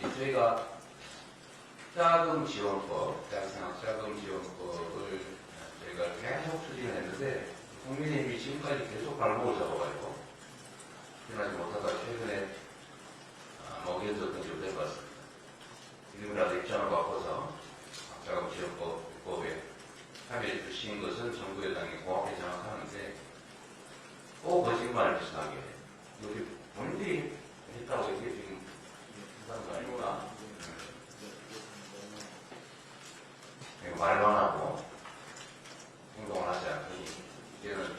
저희가 자금 지원법, 대학생활 자금 지원법을 저희가 계속 추진을 했는데 국민의힘이 지금까지 계속 발목을 잡아가지고 지나지 못하다 최근에 먹이었던 적이 된 것 같습니다. 지금이라도 입장을 바꿔서 자금 지원법에 참여해 주신 것은 정부 여당이 고맙게 생각하는데 꼭 거짓말 비슷하게 우리 본인들이 했다고 이게 지금 한다는 거 아닙니까? 말만 하고 행동을 하지 않더니 이제는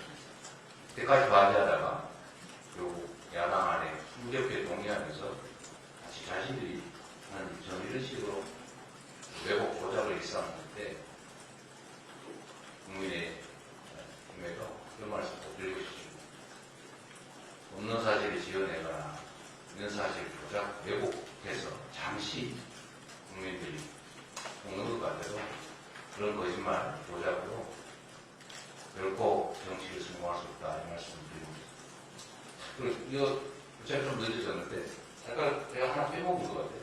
그때까지 반대하다가 결국 야당 안에 힘겹게 동의하면서 다시 자신들이 하는 저는 이런 식으로 왜곡 조작을 일삼는데 국민의 힘에도 그런 말씀 꼭 드리고 싶습니다. 없는 사실을 지어내거나 있는 사실을 조작, 왜곡해서 잠시 국민들이 먹는 것 같아도 그런 거짓말, 조작으로 결코 정치를 성공할 수 없다 이 말씀을 드립니다. 그리고 이거 제가 좀 늦어졌는데 아까 제가 하나 빼먹은 것 같아요.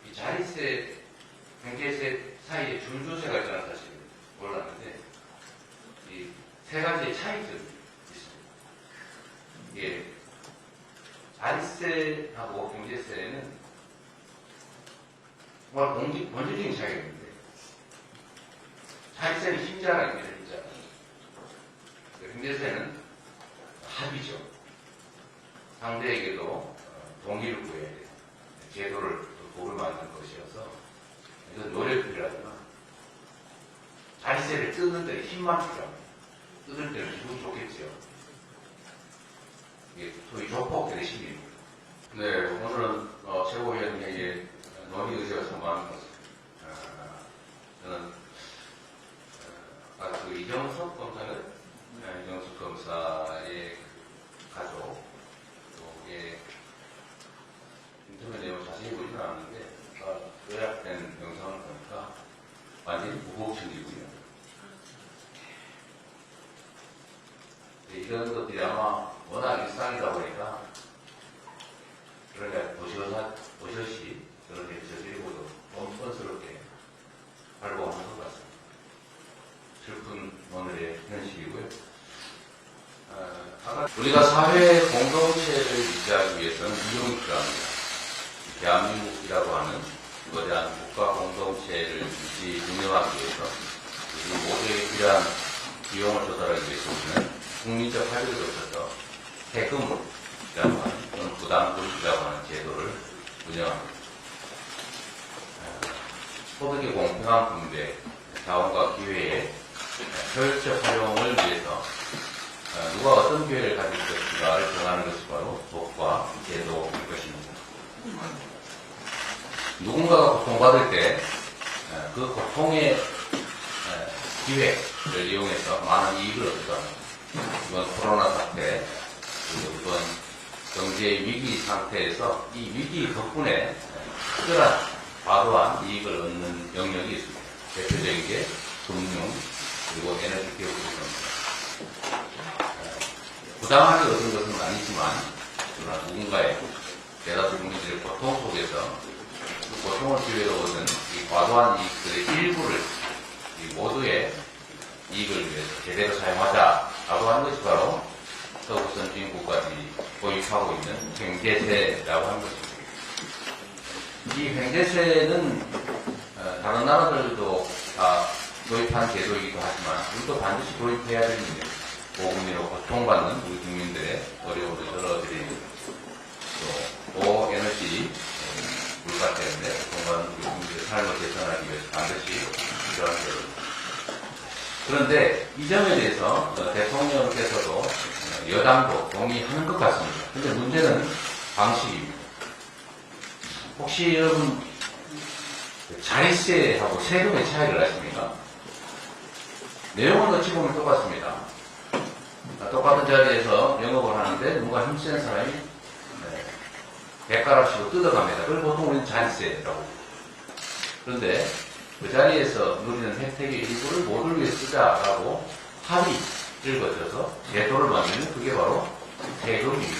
이 자리세, 경제세 사이에 줄조세가 있다는 사실을 몰랐는데 이 세 가지의 차이점이 있습니다. 이게 자리세하고 경제세는 정말 본질적인 차이가 있는데 자리세는 힘자가 있는 힘자, 경제세는 합의죠. 상대에게도 동의를 구해야 돼요. 제도를 도를 만드는 것이어서 이건 노력이 필요하지만 자리세를 뜯는 데는 힘만 필요합니다. 뜯을 때는 기분이 좋겠죠. 이게 소위 조폭 대신입니다. 네, 오늘은 최고위원회의 논의 의제가 참 많은 것 같습니다. 저는 그 이정석 검사는 이정석 검사의 가족 또 인터뷰 내용을 자세히 보지는 않았는데 요약된 영상을 보니까 완전히 무법층이고요. 이런 것들이 아마 워낙 일상이다 보니까 그러니까 보시듯이 그런 게 저지르고도 너무 뻔스럽게 발복하는 것 같습니다. 슬픈 오늘의 현실이고요. 우리가 사회 공동체를 유지하기 위해서는 비용이 필요합니다. 대한민국이라고 하는 거대한 국가 공동체를 운영하기 위해서 우리 모두에게 필요한 비용을 조달하기 위해서는 국민적 합의를 거쳐서 세금이라고 하는 또는 부담금이라고 하는 제도를 운영합니다. 소득의 공평한 분배, 자원과 기회의 효율적 활용을 위해서 누가 어떤 기회를 가질 것인가를 정하는 것이 바로 법과 제도일 것입니다. 누군가가 고통받을 때 그 고통의 기회를 이용해서 많은 이익을 얻다. 이번 코로나 사태, 이번 경제 위기 상태에서 이 위기 덕분에 특별한 과도한 이익을 얻는 영역이 있습니다. 대표적인 게 금융 그리고 에너지 기업입니다. 부당하게 얻은 것은 아니지만 그러나 누군가의 대다수 국민들의 고통 속에서 그 고통을 기회로 얻은 이 과도한 이익들의 일부를 이 모두의 이익을 위해서 제대로 사용하자라고 하는 것이 바로 서구 선진국까지 도입하고 있는 횡재세라고 하는 것입니다. 이 횡재세는 다른 나라들도 다 도입한 제도이기도 하지만 우리도 반드시 도입해야 되는 고금리로 고통받는 우리 국민들의 어려움을 덜어드리는 또 고에너지 물가 때문에 고통받는 우리 국민들의 삶을 개선하기 위해서 반드시 필요한 제도입니다. 그런데 이 점에 대해서 대통령께서도 여당도 동의하는 것 같습니다. 그런데 문제는 방식입니다. 혹시 여러분 자리세하고 세금의 차이를 아십니까? 내용은 어찌 보면 똑같습니다. 똑같은 자리에서 영업을 하는데 누가 힘센 사람이 100가락씩을 뜯어갑니다. 그걸 보통 우리는 자리세라고. 그런데 그 자리에서 누리는 혜택의 일부를 모두를 위해 쓰자라고 합의를 거쳐서 제도를 만들면 그게 바로 세금입니다.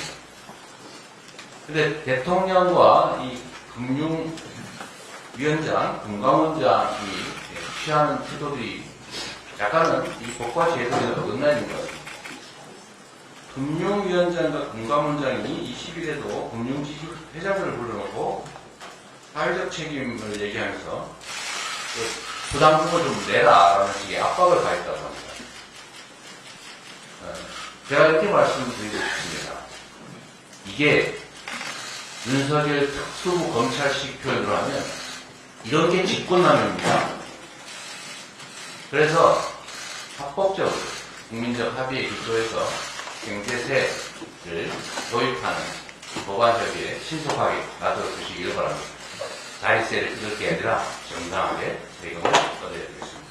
근데 대통령과 이 금융위원장, 금감원장이 취하는 태도들이 약간은 이 법과 제도에 어긋나 있는 것 같습니다. 금융위원장과 금감원장이 20일에도 금융지식회장들을 불러놓고 사회적 책임을 얘기하면서 부담금을 좀 내라라는 식의 압박을 가했다고 합니다. 제가 이렇게 말씀드리고 싶습니다. 이게 윤석열 특수부 검찰식 표현으로 하면 이런 게 직권남용입니다. 그래서 합법적으로 국민적 합의에 기초해서 경제세를 도입하는 법안 협의에 신속하게 나서 주시기를 바랍니다. 자리세를 이럴 게 아니라 정당하게 세금을 얻어야 되겠습니다.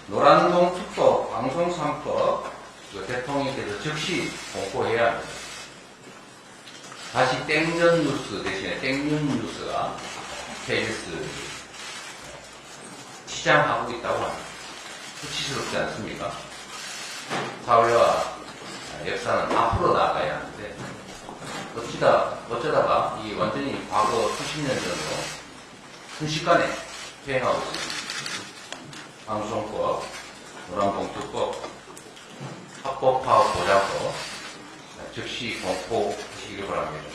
노란봉 특법, 방송 3법 대통령께서 즉시 공포해야 합니다. 다시 땡전 뉴스 대신에 땡윤 뉴스가 KBS 시장하고 있다고 합니다. 수치스럽지 않습니까? 사회와 역사는 앞으로 나아가야 하는데 어쩌다가 이 완전히 과거 수십 년 전으로 순식간에 퇴행하고 있습니다. 방송법, 노란봉투법, 합법화업 보장법 즉시 공포하시기를 바랍니다.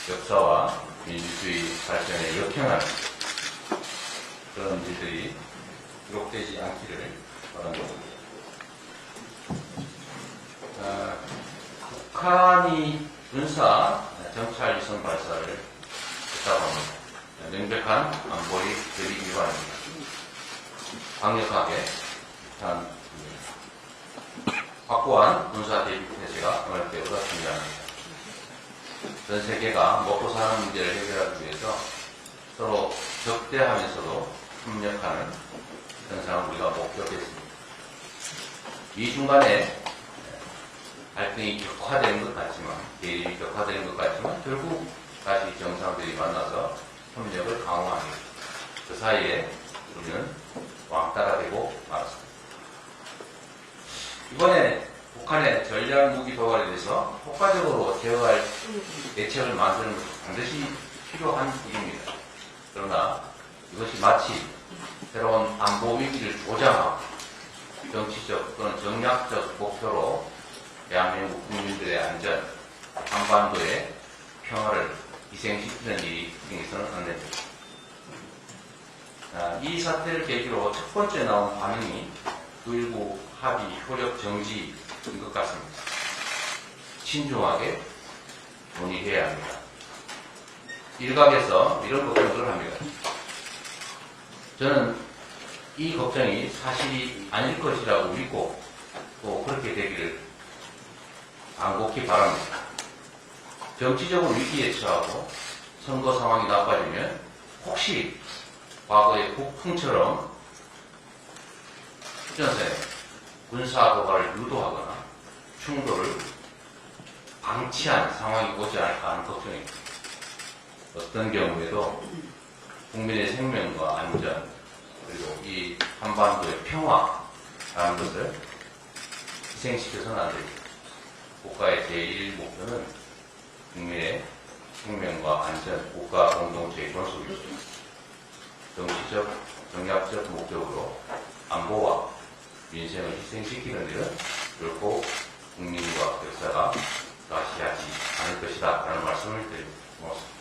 역사와 민주주의 발전에 역행하는 그런 일들이 기록되지 않기를 바랍니다. 북한이 군사 정찰 위성 발사를 했다고 합니다. 명백한 안보리 대립 위반입니다. 강력하게 확고한 군사 대비 태세가 어렵되어서 중요합니다. 전 세계가 먹고 사는 문제를 해결하기 위해서 서로 적대하면서도 협력하는 현상을 우리가 목격했습니다. 이 중간에 갈등이 격화되는 것 같지만, 대립이 격화되는 것 같지만, 결국 다시 정상들이 만나서 협력을 강화합니다. 그 사이에 우리는 왕따가 되고 말았습니다. 이번에 북한의 전략 무기 도발에 대해서 효과적으로 제어할 대책을 만드는 것이 반드시 필요한 일입니다. 그러나 이것이 마치 새로운 안보 위기를 조장하고 정치적 또는 정략적 목표로 대한민국 국민들의 안전, 한반도의 평화를 희생시키는 일이 생겨서는 안 됩니다. 이 사태를 계기로 첫 번째 나온 반응이 9.19 합의 효력 정지인 것 같습니다. 신중하게 논의해야 합니다. 일각에서 이런 걱정을 합니다. 저는 이 걱정이 사실이 아닐 것이라고 믿고 또 그렇게 되기를 간곡히 바랍니다. 정치적으로 위기에 처하고 선거 상황이 나빠지면 혹시 과거의 북풍처럼 휴전선에 군사 도발을 유도하거나 충돌을 방치한 상황이 오지 않을까 하는 걱정입니다. 어떤 경우에도 국민의 생명과 안전 그리고 이 한반도의 평화라는 것을 희생시켜서는 안 됩니다. 국가의 제1 목표는 국민의 생명과 안전, 국가 공동체의 존속입니다. 정치적, 정략적 목적으로 안보와 민생을 희생시키는 일은 결코 국민과 역사가 다시 하지 않을 것이다 라는 말씀을 드립니다. 고맙습니다.